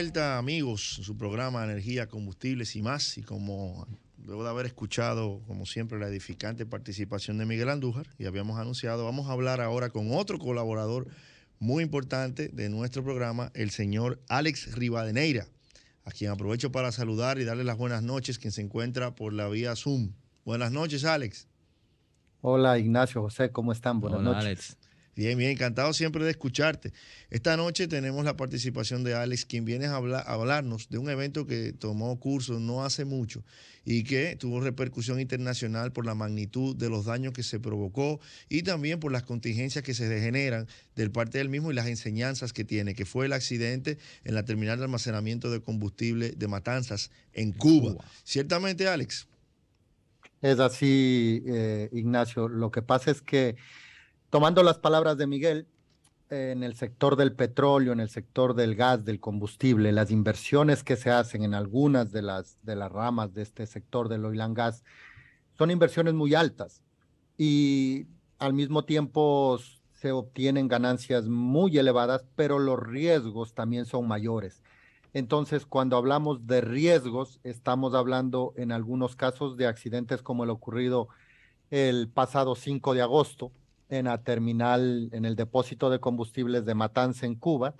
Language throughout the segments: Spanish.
vuelta, amigos, en su programa Energía, Combustibles y más. Y como luego de haber escuchado, como siempre, la edificante participación de Miguel Andújar, y habíamos anunciado, vamos a hablar ahora con otro colaborador muy importante de nuestro programa, el señor Alex Rivadeneira, a quien aprovecho para saludar y darle las buenas noches, quien se encuentra por la vía Zoom. Buenas noches, Alex. Hola Ignacio, José, ¿cómo están? Buenas Hola, noches. Alex. Bien, bien, encantado siempre de escucharte. Esta noche tenemos la participación de Alex, quien viene a hablarnos de un evento que tomó curso no hace mucho y que tuvo repercusión internacional por la magnitud de los daños que se provocó y también por las contingencias que se generan del parte del mismo y las enseñanzas que tiene, que fue el accidente en la terminal de almacenamiento de combustible de Matanzas en Cuba. Ciertamente, Alex. Es así, Ignacio. Lo que pasa es que, tomando las palabras de Miguel, en el sector del petróleo, en el sector del gas, del combustible, las inversiones que se hacen en algunas de las ramas de este sector del oil and gas son inversiones muy altas y al mismo tiempo se obtienen ganancias muy elevadas, pero los riesgos también son mayores. Entonces, cuando hablamos de riesgos, estamos hablando en algunos casos de accidentes como el ocurrido el pasado 5 de agosto en la terminal, en el depósito de combustibles de Matanza en Cuba,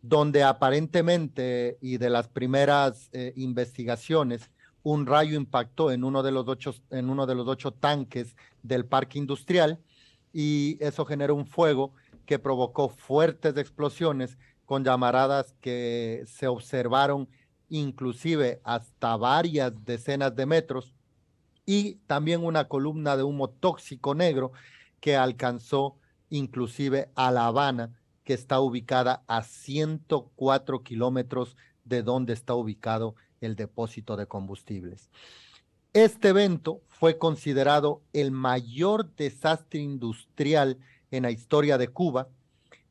donde aparentemente y de las primeras investigaciones, un rayo impactó en uno de los 8 tanques del parque industrial y eso generó un fuego que provocó fuertes explosiones con llamaradas que se observaron inclusive hasta varias decenas de metros y también una columna de humo tóxico negro que alcanzó inclusive a La Habana, que está ubicada a 104 kilómetros de donde está ubicado el depósito de combustibles. Este evento fue considerado el mayor desastre industrial en la historia de Cuba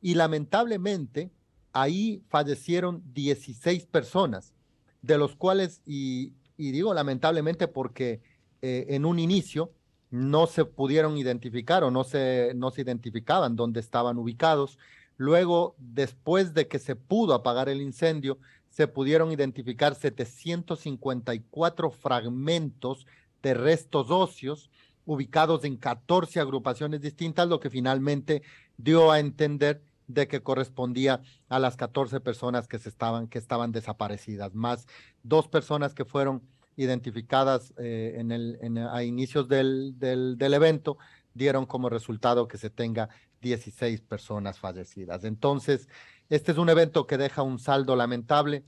y lamentablemente ahí fallecieron 16 personas, de los cuales, y digo lamentablemente porque en un inicio no se pudieron identificar o no se identificaban dónde estaban ubicados. Luego, después de que se pudo apagar el incendio, se pudieron identificar 754 fragmentos de restos óseos ubicados en 14 agrupaciones distintas, lo que finalmente dio a entender de que correspondía a las 14 personas que estaban desaparecidas, más 2 personas que fueron identificadas a inicios del evento, dieron como resultado que se tenga 16 personas fallecidas. Entonces, este es un evento que deja un saldo lamentable,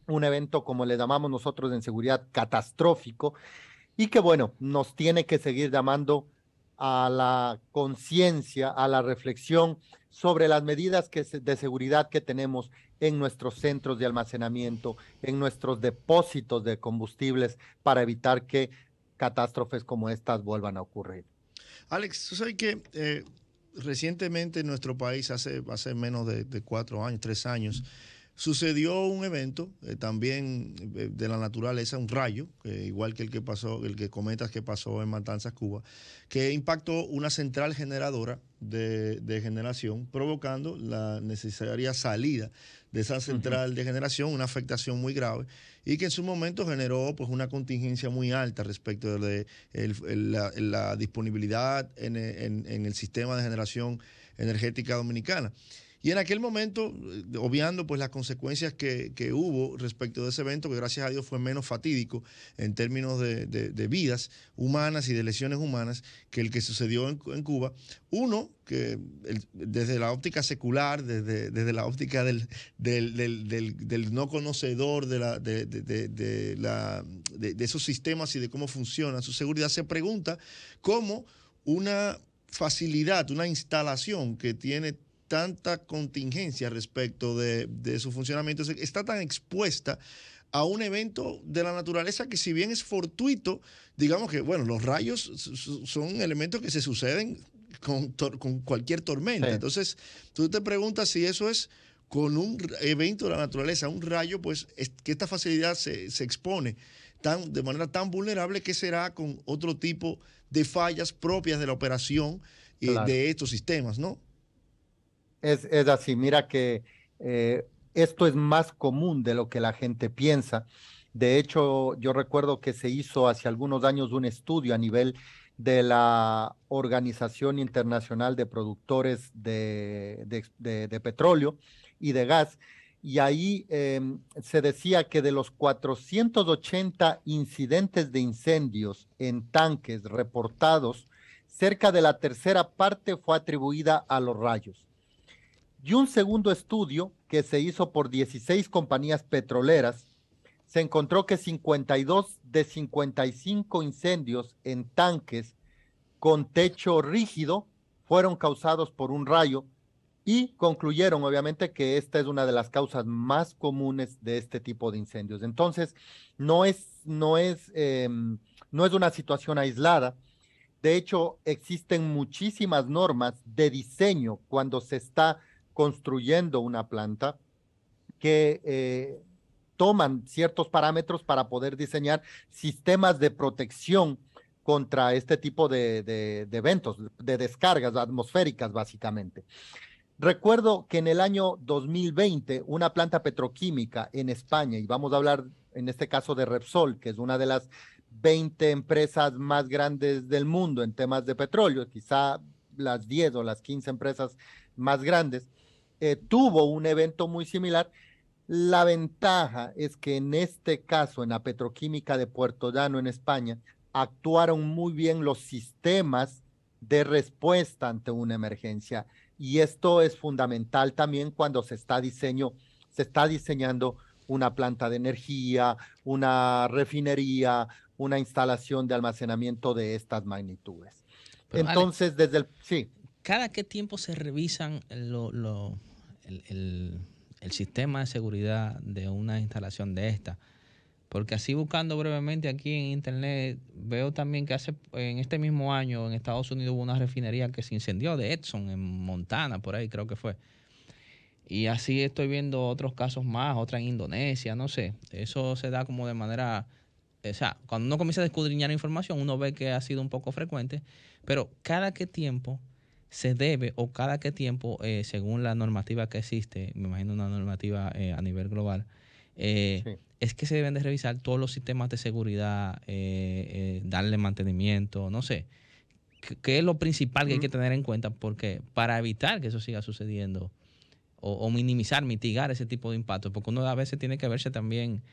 un evento, como le llamamos nosotros en seguridad, catastrófico, y que bueno, nos tiene que seguir llamando a la conciencia, a la reflexión sobre las medidas de seguridad que tenemos en nuestros centros de almacenamiento, en nuestros depósitos de combustibles para evitar que catástrofes como estas vuelvan a ocurrir. Alex, tú sabes que recientemente en nuestro país, hace menos de 4 años, 3 años, sucedió un evento también de la naturaleza, un rayo, igual que el que pasó, el que comentas que pasó en Matanzas, Cuba, que impactó una central generadora de generación, provocando la necesaria salida de esa central de generación, una afectación muy grave, y que en su momento generó pues una contingencia muy alta respecto de la disponibilidad en el sistema de generación energética dominicana. Y en aquel momento, obviando pues las consecuencias que hubo respecto de ese evento, que gracias a Dios fue menos fatídico en términos de vidas humanas y de lesiones humanas que el que sucedió en Cuba, uno, que desde la óptica secular, desde la óptica del no conocedor de esos sistemas y de cómo funciona su seguridad, se pregunta cómo una facilidad, una instalación que tiene tanta contingencia respecto de su funcionamiento, está tan expuesta a un evento de la naturaleza que, si bien es fortuito, digamos que, bueno, los rayos son elementos que se suceden con cualquier tormenta. Sí. Entonces, tú te preguntas si eso es con un evento de la naturaleza, un rayo, pues que esta facilidad se expone de manera tan vulnerable, que será con otro tipo de fallas propias de la operación de estos sistemas, ¿no? Es así, mira que esto es más común de lo que la gente piensa. De hecho, yo recuerdo que se hizo hace algunos años un estudio a nivel de la Organización Internacional de Productores de Petróleo y de Gas, y ahí se decía que de los 480 incidentes de incendios en tanques reportados, cerca de la tercera parte fue atribuida a los rayos. Y un segundo estudio que se hizo por 16 compañías petroleras se encontró que 52 de 55 incendios en tanques con techo rígido fueron causados por un rayo, y concluyeron obviamente que esta es una de las causas más comunes de este tipo de incendios. Entonces, no es una situación aislada. De hecho, existen muchísimas normas de diseño cuando se está construyendo una planta que toman ciertos parámetros para poder diseñar sistemas de protección contra este tipo de eventos, de descargas atmosféricas básicamente. Recuerdo que en el año 2020 una planta petroquímica en España, y vamos a hablar en este caso de Repsol, que es una de las 20 empresas más grandes del mundo en temas de petróleo, quizá las 10 o las 15 empresas más grandes, tuvo un evento muy similar. La ventaja es que en este caso, en la petroquímica de Puerto Llano, en España, actuaron muy bien los sistemas de respuesta ante una emergencia. Y esto es fundamental también cuando se está diseñando una planta de energía, una refinería, una instalación de almacenamiento de estas magnitudes. Pero entonces, Alex, sí. ¿cada qué tiempo se revisan el sistema de seguridad de una instalación de esta? Porque así, buscando brevemente aquí en internet, veo también que en este mismo año en Estados Unidos hubo una refinería que se incendió, de Exxon, en Montana, por ahí creo que fue. Y así estoy viendo otros casos más, otra en Indonesia, no sé. Eso se da como de manera... O sea, cuando uno comienza a escudriñar información, uno ve que ha sido un poco frecuente, pero cada qué tiempo se debe, o cada qué tiempo, según la normativa que existe, me imagino una normativa a nivel global, sí, es que se deben de revisar todos los sistemas de seguridad, darle mantenimiento, no sé. ¿Qué es lo principal que hay que tener en cuenta? Porque para evitar que eso siga sucediendo o minimizar, mitigar ese tipo de impactos, porque uno a veces tiene que verse también,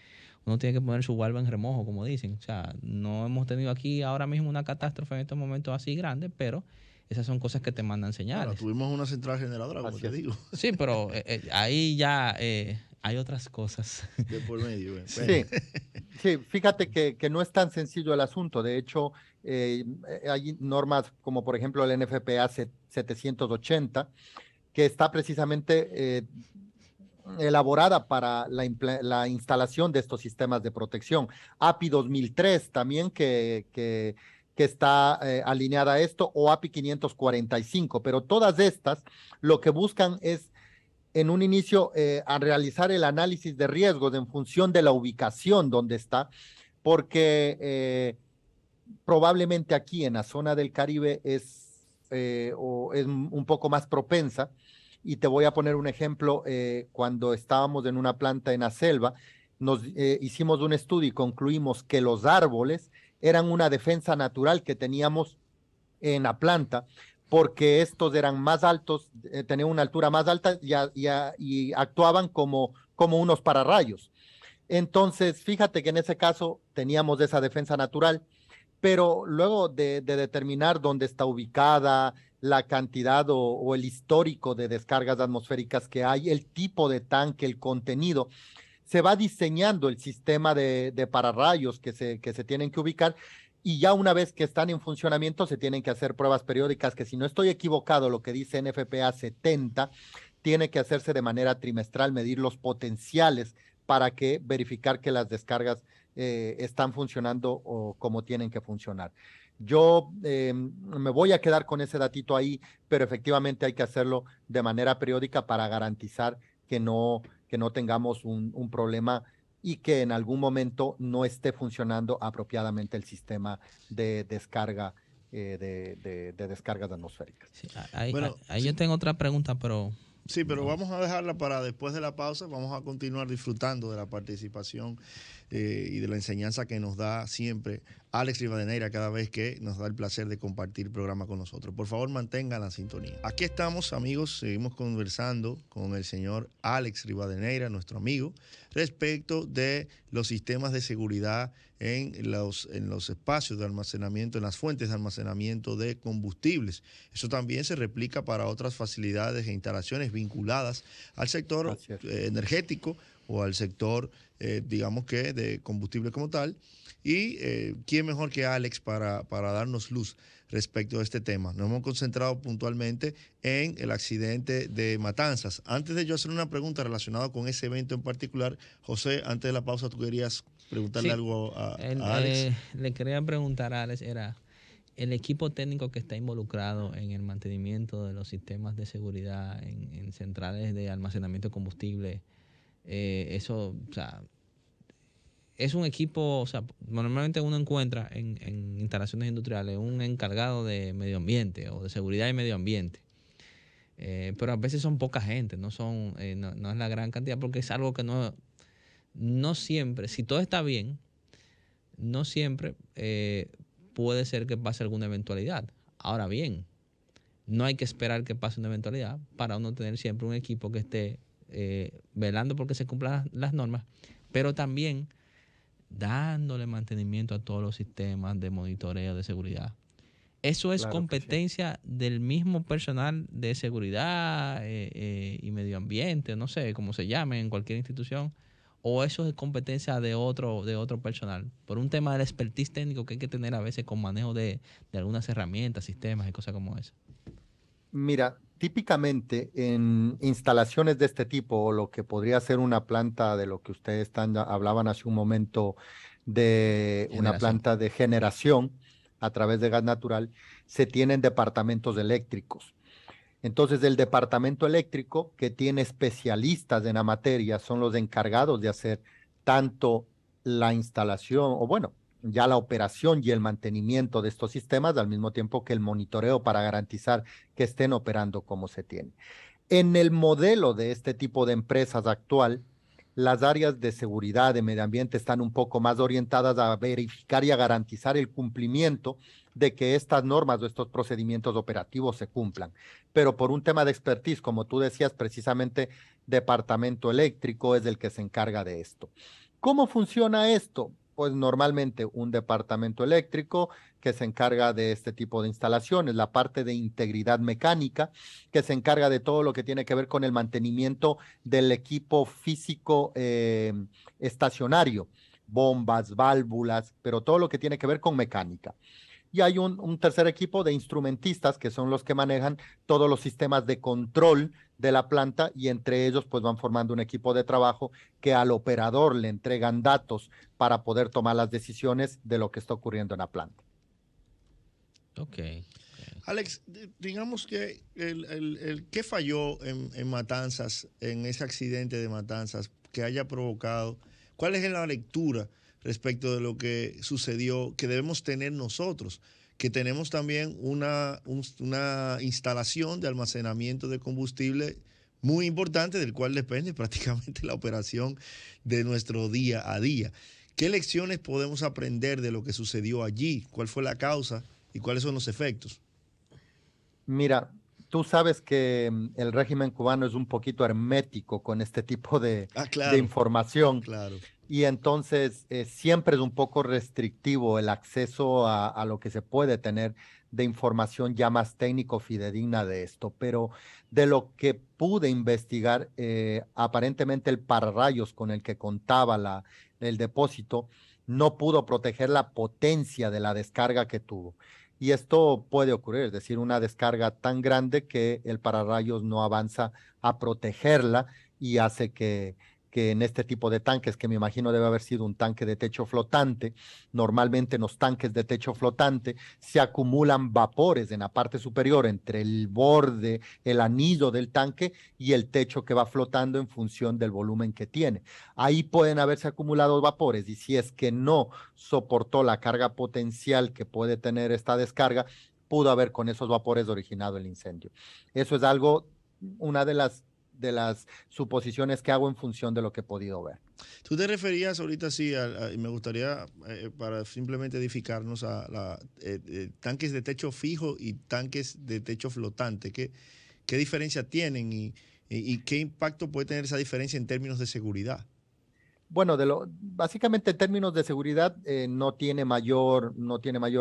uno tiene que poner su barba en remojo, como dicen. O sea, no hemos tenido aquí ahora mismo una catástrofe en estos momentos así grande, pero esas son cosas que te mandan señales. Bueno, tuvimos una central generadora, como te digo. Sí, pero ahí ya hay otras cosas. De por medio. Bueno. Sí, fíjate que no es tan sencillo el asunto. De hecho, hay normas como por ejemplo el NFPA 780, que está precisamente elaborada para la instalación de estos sistemas de protección. API 2003 también que está alineada a esto, o API 545, pero todas estas lo que buscan es en un inicio a realizar el análisis de riesgos en función de la ubicación donde está, porque probablemente aquí en la zona del Caribe es un poco más propensa. Y te voy a poner un ejemplo. Cuando estábamos en una planta en la selva, hicimos un estudio y concluimos que los árboles eran una defensa natural que teníamos en la planta, porque estos eran más altos, tenían una altura más alta y actuaban como unos pararrayos. Entonces, fíjate que en ese caso teníamos esa defensa natural, pero luego de determinar dónde está ubicada, la cantidad o el histórico de descargas atmosféricas que hay, el tipo de tanque, el contenido, se va diseñando el sistema de pararrayos que se tienen que ubicar, y ya una vez que están en funcionamiento se tienen que hacer pruebas periódicas, que si no estoy equivocado, lo que dice NFPA 70, tiene que hacerse de manera trimestral, medir los potenciales para verificar que las descargas están funcionando como tienen que funcionar. Yo me voy a quedar con ese datito ahí, pero efectivamente hay que hacerlo de manera periódica para garantizar que no tengamos un problema y que en algún momento no esté funcionando apropiadamente el sistema de descarga de descargas atmosféricas. Sí, ahí yo tengo otra pregunta, pero Sí, pero vamos a dejarla para después de la pausa. Vamos a continuar disfrutando de la participación y de la enseñanza que nos da siempre Alex Rivadeneira cada vez que nos da el placer de compartir el programa con nosotros. Por favor, mantengan la sintonía. Aquí estamos, amigos, seguimos conversando con el señor Alex Rivadeneira, nuestro amigo, respecto de los sistemas de seguridad en los espacios de almacenamiento, en las fuentes de almacenamiento de combustibles. Eso también se replica para otras facilidades e instalaciones vinculadas al sector energético o al sector, digamos que, de combustible como tal. Y quién mejor que Alex para darnos luz respecto a este tema. Nos hemos concentrado puntualmente en el accidente de Matanzas. Antes de yo hacer una pregunta relacionada con ese evento en particular, José, antes de la pausa, tú querías preguntarle algo a Alex. Le quería preguntar a Alex, era el equipo técnico que está involucrado en el mantenimiento de los sistemas de seguridad en centrales de almacenamiento de combustible, eso, o sea, es un equipo, o sea, normalmente uno encuentra en instalaciones industriales un encargado de medio ambiente o de seguridad y medio ambiente. Pero a veces son poca gente, no es la gran cantidad, porque es algo que no siempre, si todo está bien, no siempre puede ser que pase alguna eventualidad. Ahora bien, no hay que esperar que pase una eventualidad para uno tener siempre un equipo que esté velando porque se cumplan las normas, pero también dándole mantenimiento a todos los sistemas de monitoreo de seguridad. Eso es competencia del mismo personal de seguridad y medio ambiente, no sé cómo se llame en cualquier institución, o eso es competencia de otro personal, por un tema del expertise técnico que hay que tener a veces con manejo de algunas herramientas, sistemas y cosas como eso. Mira, típicamente en instalaciones de este tipo, o lo que podría ser una planta de lo que ustedes hablaban hace un momento, de una planta de generación a través de gas natural, se tienen departamentos eléctricos. Entonces, el departamento eléctrico, que tiene especialistas en la materia, son los encargados de hacer tanto la instalación, o bueno, ya la operación y el mantenimiento de estos sistemas, al mismo tiempo que el monitoreo para garantizar que estén operando como se tiene. En el modelo de este tipo de empresas actual, las áreas de seguridad, de medio ambiente, están un poco más orientadas a verificar y a garantizar el cumplimiento de que estas normas o estos procedimientos operativos se cumplan. Pero por un tema de expertise, como tú decías, precisamente departamento eléctrico es el que se encarga de esto. ¿Cómo funciona esto? Pues normalmente un departamento eléctrico que se encarga de este tipo de instalaciones, la parte de integridad mecánica, que se encarga de todo lo que tiene que ver con el mantenimiento del equipo físico estacionario, bombas, válvulas, pero todo lo que tiene que ver con mecánica. Y hay un tercer equipo de instrumentistas que son los que manejan todos los sistemas de control de la planta, y entre ellos pues van formando un equipo de trabajo que al operador le entregan datos para poder tomar las decisiones de lo que está ocurriendo en la planta. Ok. Alex, digamos que ¿qué falló en Matanzas, en ese accidente de Matanzas que haya provocado? ¿Cuál es la lectura respecto de lo que sucedió que debemos tener nosotros? Que tenemos también una instalación de almacenamiento de combustible muy importante, del cual depende prácticamente la operación de nuestro día a día. ¿Qué lecciones podemos aprender de lo que sucedió allí? ¿Cuál fue la causa y cuáles son los efectos? Mira, tú sabes que el régimen cubano es un poquito hermético con este tipo de información. Claro. Y entonces siempre es un poco restrictivo el acceso a lo que se puede tener de información ya más técnico fidedigna de esto. Pero de lo que pude investigar, aparentemente el pararrayos con el que contaba el depósito no pudo proteger la potencia de la descarga que tuvo. Y esto puede ocurrir, es decir, una descarga tan grande que el pararrayos no avanza a protegerla y hace que en este tipo de tanques, que me imagino debe haber sido un tanque de techo flotante, normalmente en los tanques de techo flotante se acumulan vapores en la parte superior entre el borde, el anillo del tanque y el techo que va flotando en función del volumen que tiene. Ahí pueden haberse acumulado vapores, y si es que no soportó la carga potencial que puede tener esta descarga, pudo haber con esos vapores originado el incendio. Eso es algo, una de las de las suposiciones que hago en función de lo que he podido ver. Tú te referías ahorita, sí, y me gustaría, para simplemente edificarnos, a tanques de techo fijo y tanques de techo flotante. ¿Qué diferencia tienen y qué impacto puede tener esa diferencia en términos de seguridad? Bueno, básicamente en términos de seguridad no tiene mayor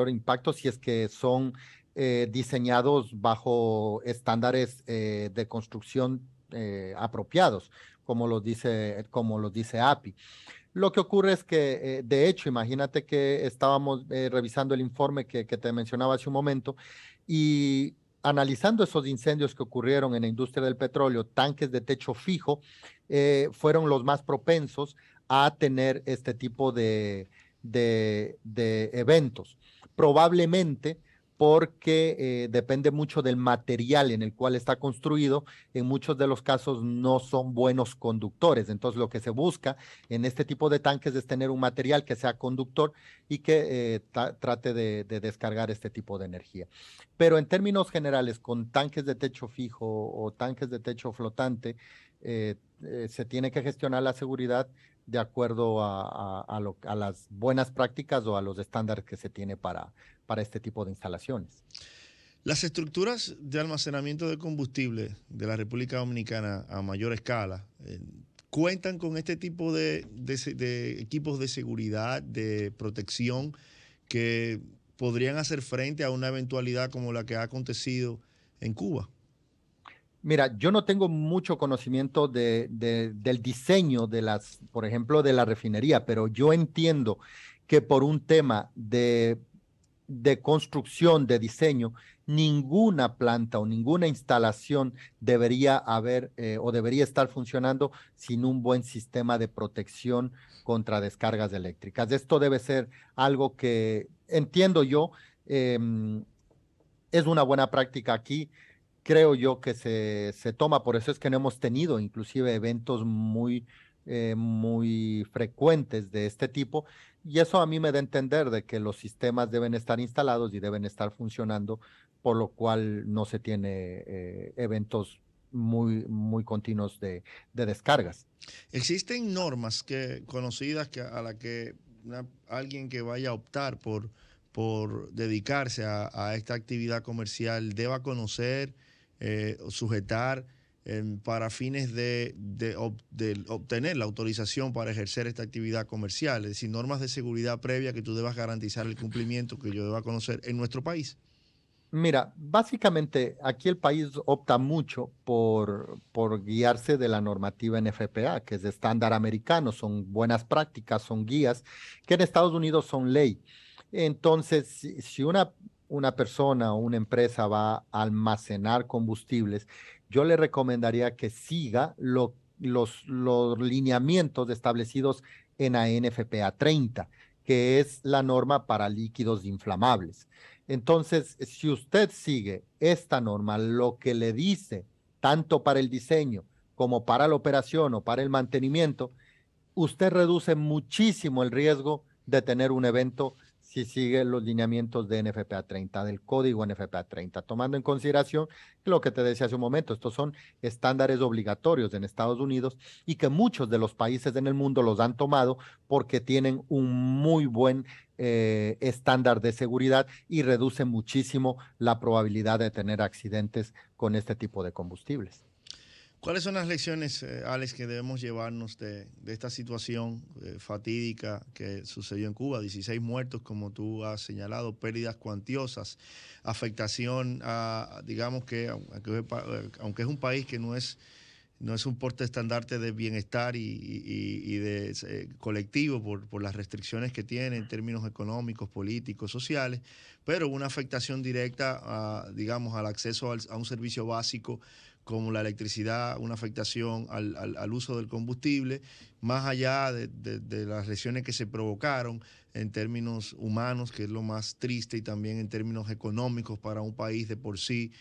impacto si es que son diseñados bajo estándares de construcción apropiados, como los dice API. Lo que ocurre es que, de hecho, imagínate que estábamos revisando el informe que te mencionaba hace un momento y analizando esos incendios que ocurrieron en la industria del petróleo, tanques de techo fijo fueron los más propensos a tener este tipo de eventos. Probablemente porque depende mucho del material en el cual está construido. En muchos de los casos no son buenos conductores. Entonces, lo que se busca en este tipo de tanques es tener un material que sea conductor y que trate de descargar este tipo de energía. Pero en términos generales, con tanques de techo fijo o tanques de techo flotante, se tiene que gestionar la seguridad de acuerdo a las buenas prácticas o a los estándares que se tiene para este tipo de instalaciones. Las estructuras de almacenamiento de combustible de la República Dominicana a mayor escala cuentan con este tipo de equipos de seguridad, de protección, que podrían hacer frente a una eventualidad como la que ha acontecido en Cuba. Mira, yo no tengo mucho conocimiento del diseño por ejemplo, de la refinería, pero yo entiendo que por un tema de construcción, de diseño, ninguna planta o ninguna instalación debería haber o debería estar funcionando sin un buen sistema de protección contra descargas eléctricas. Esto debe ser algo que entiendo yo, eh, es una buena práctica aquí. Creo yo que se toma, por eso es que no hemos tenido inclusive eventos muy frecuentes de este tipo, y eso a mí me da a entender de que los sistemas deben estar instalados y deben estar funcionando, por lo cual no se tiene eventos muy continuos de descargas. ¿Existen normas conocidas a la que alguien que vaya a optar por dedicarse a esta actividad comercial deba conocer, sujetar para fines de obtener la autorización para ejercer esta actividad comercial? Es decir, normas de seguridad previa que tú debas garantizar el cumplimiento, que yo deba conocer en nuestro país. Mira, básicamente aquí el país opta mucho por guiarse de la normativa NFPA, que es de estándar americano, son buenas prácticas, son guías, que en Estados Unidos son ley. Entonces, si una persona o una empresa va a almacenar combustibles, yo le recomendaría que siga los lineamientos establecidos en la NFPA 30, que es la norma para líquidos inflamables. Entonces, si usted sigue esta norma, lo que le dice, tanto para el diseño como para la operación o para el mantenimiento, usted reduce muchísimo el riesgo de tener un evento si sigue los lineamientos de NFPA 30, del código NFPA 30, tomando en consideración lo que te decía hace un momento, estos son estándares obligatorios en Estados Unidos y que muchos de los países en el mundo los han tomado porque tienen un muy buen estándar de seguridad y reduce muchísimo la probabilidad de tener accidentes con este tipo de combustibles. ¿Cuáles son las lecciones, Alex, que debemos llevarnos de esta situación fatídica que sucedió en Cuba? 16 muertos, como tú has señalado, pérdidas cuantiosas, afectación a, digamos que, aunque es un país que no es un porte estandarte de bienestar y de colectivo por las restricciones que tiene en términos económicos, políticos, sociales, pero una afectación directa, digamos, al acceso a un servicio básico como la electricidad, una afectación al uso del combustible, más allá de las lesiones que se provocaron en términos humanos, que es lo más triste, y también en términos económicos para un país de por sí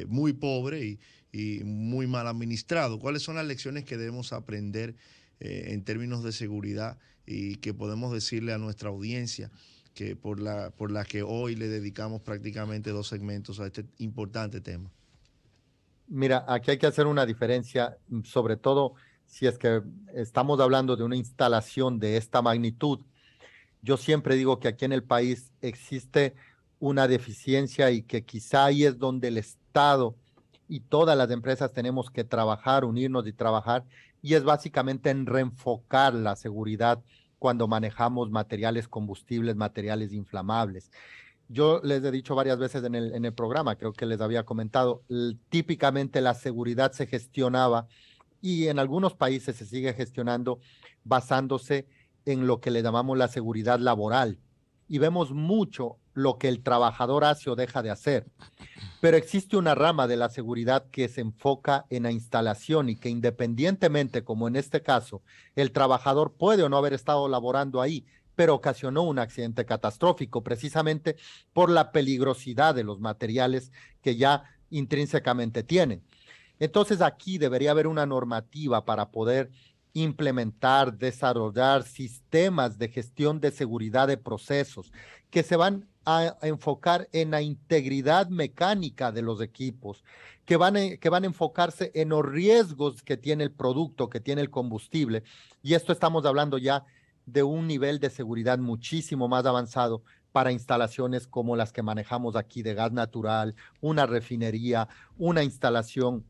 muy pobre y muy mal administrado. ¿Cuáles son las lecciones que debemos aprender en términos de seguridad y que podemos decirle a nuestra audiencia que por la que hoy le dedicamos prácticamente 2 segmentos a este importante tema? Mira, aquí hay que hacer una diferencia, sobre todo si es que estamos hablando de una instalación de esta magnitud. Yo siempre digo que aquí en el país existe una deficiencia y que quizá ahí es donde el Estado y todas las empresas tenemos que trabajar, unirnos y trabajar, y es básicamente en reenfocar la seguridad cuando manejamos materiales combustibles, materiales inflamables. Yo les he dicho varias veces en el programa, creo que les había comentado, típicamente la seguridad se gestionaba y en algunos países se sigue gestionando basándose en lo que le llamamos la seguridad laboral. Y vemos mucho lo que el trabajador hace o deja de hacer. Pero existe una rama de la seguridad que se enfoca en la instalación y que independientemente, como en este caso, el trabajador puede o no haber estado laborando ahí, pero ocasionó un accidente catastrófico precisamente por la peligrosidad de los materiales que ya intrínsecamente tienen. Entonces aquí debería haber una normativa para poder implementar, desarrollar sistemas de gestión de seguridad de procesos que se van a enfocar en la integridad mecánica de los equipos, que van a enfocarse en los riesgos que tiene el producto, que tiene el combustible. Y esto estamos hablando ya de un nivel de seguridad muchísimo más avanzado para instalaciones como las que manejamos aquí de gas natural, una refinería, una instalación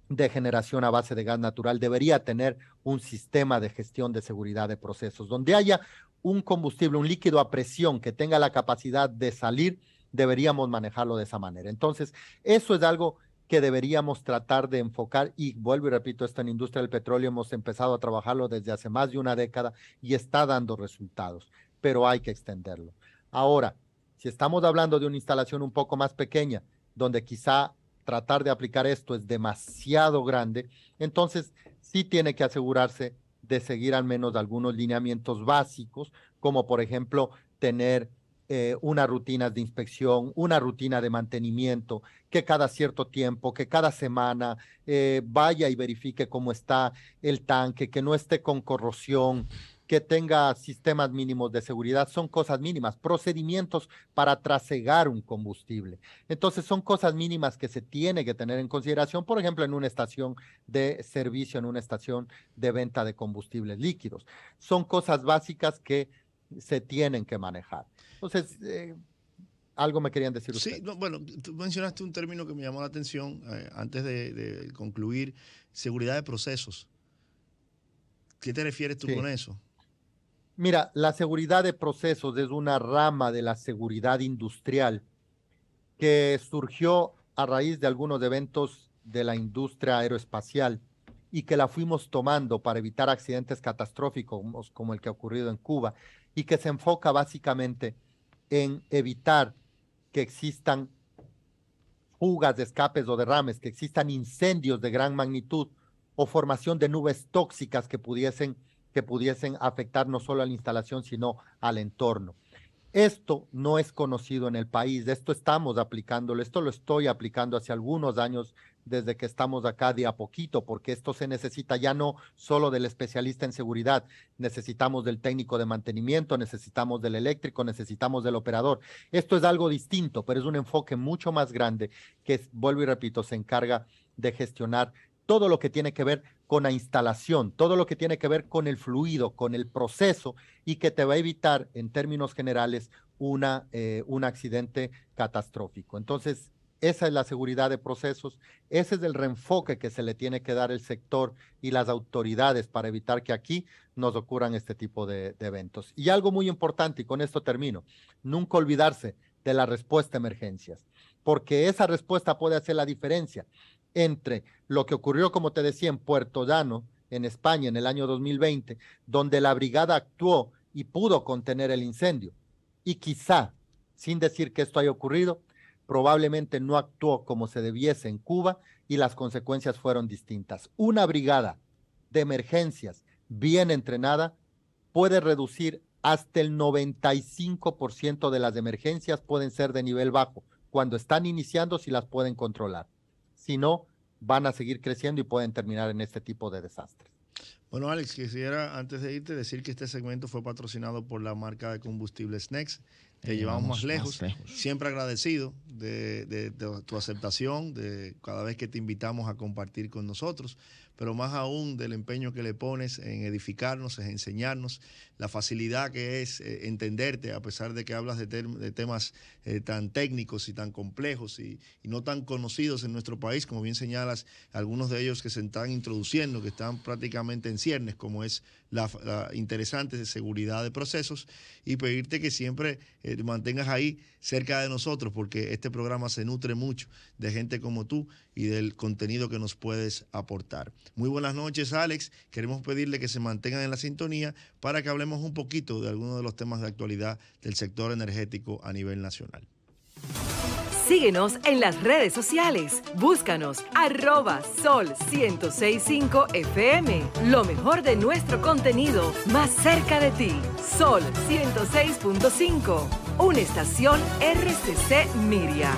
de generación a base de gas natural. Debería tener un sistema de gestión de seguridad de procesos, donde haya un combustible, un líquido a presión que tenga la capacidad de salir, deberíamos manejarlo de esa manera. Entonces, eso es algo que deberíamos tratar de enfocar y vuelvo y repito, esto en industria del petróleo hemos empezado a trabajarlo desde hace más de una década y está dando resultados, pero hay que extenderlo. Ahora, si estamos hablando de una instalación un poco más pequeña, donde quizá tratar de aplicar esto es demasiado grande, entonces sí tiene que asegurarse de seguir al menos algunos lineamientos básicos, como por ejemplo tener unas rutinas de inspección, una rutina de mantenimiento, que cada cierto tiempo, que cada semana vaya y verifique cómo está el tanque, que no esté con corrosión, que tenga sistemas mínimos de seguridad, son cosas mínimas, procedimientos para trasegar un combustible. Entonces son cosas mínimas que se tiene que tener en consideración, por ejemplo, en una estación de servicio, en una estación de venta de combustibles líquidos. Son cosas básicas que se tienen que manejar. Entonces, algo me querían decir ustedes. Sí, no, bueno, tú mencionaste un término que me llamó la atención antes de concluir, seguridad de procesos. ¿Qué te refieres tú con eso? Mira, la seguridad de procesos es una rama de la seguridad industrial que surgió a raíz de algunos eventos de la industria aeroespacial y que la fuimos tomando para evitar accidentes catastróficos como el que ha ocurrido en Cuba y que se enfoca básicamente en evitar que existan fugas de escapes o derrames, que existan incendios de gran magnitud o formación de nubes tóxicas que pudiesen afectar no solo a la instalación, sino al entorno. Esto no es conocido en el país, esto estamos aplicándolo, esto lo estoy aplicando hace algunos años desde que estamos acá de a poquito, porque esto se necesita ya no solo del especialista en seguridad, necesitamos del técnico de mantenimiento, necesitamos del eléctrico, necesitamos del operador. Esto es algo distinto, pero es un enfoque mucho más grande que, vuelvo y repito, se encarga de gestionar todo lo que tiene que ver con la instalación, todo lo que tiene que ver con el fluido, con el proceso y que te va a evitar en términos generales un accidente catastrófico. Entonces, esa es la seguridad de procesos, ese es el reenfoque que se le tiene que dar el sector y las autoridades para evitar que aquí nos ocurran este tipo de eventos. Y algo muy importante, y con esto termino, nunca olvidarse de la respuesta a emergencias, porque esa respuesta puede hacer la diferencia entre lo que ocurrió, como te decía, en Puerto Llano, en España, en el año 2020, donde la brigada actuó y pudo contener el incendio. Y quizá, sin decir que esto haya ocurrido, probablemente no actuó como se debiese en Cuba y las consecuencias fueron distintas. Una brigada de emergencias bien entrenada puede reducir hasta el 95% de las emergencias pueden ser de nivel bajo. Cuando están iniciando, si las pueden controlar. Si no, van a seguir creciendo y pueden terminar en este tipo de desastres. Bueno, Alex, quisiera antes de irte decir que este segmento fue patrocinado por la marca de combustibles Next. te llevamos más lejos. Siempre agradecido de tu aceptación, de cada vez que te invitamos a compartir con nosotros, pero más aún del empeño que le pones en edificarnos, en enseñarnos, la facilidad que es entenderte, a pesar de que hablas de temas tan técnicos y tan complejos y no tan conocidos en nuestro país, como bien señalas, algunos de ellos que se están introduciendo, que están prácticamente en ciernes, como es la interesante seguridad de procesos, y pedirte que siempre te mantengas ahí cerca de nosotros, porque este programa se nutre mucho de gente como tú y del contenido que nos puedes aportar. Muy buenas noches, Alex. Queremos pedirle que se mantengan en la sintonía para que hablemos un poquito de algunos de los temas de actualidad del sector energético a nivel nacional. Síguenos en las redes sociales. Búscanos @Sol1065 FM. Lo mejor de nuestro contenido más cerca de ti. Sol 106.5. Una estación RCC Miria.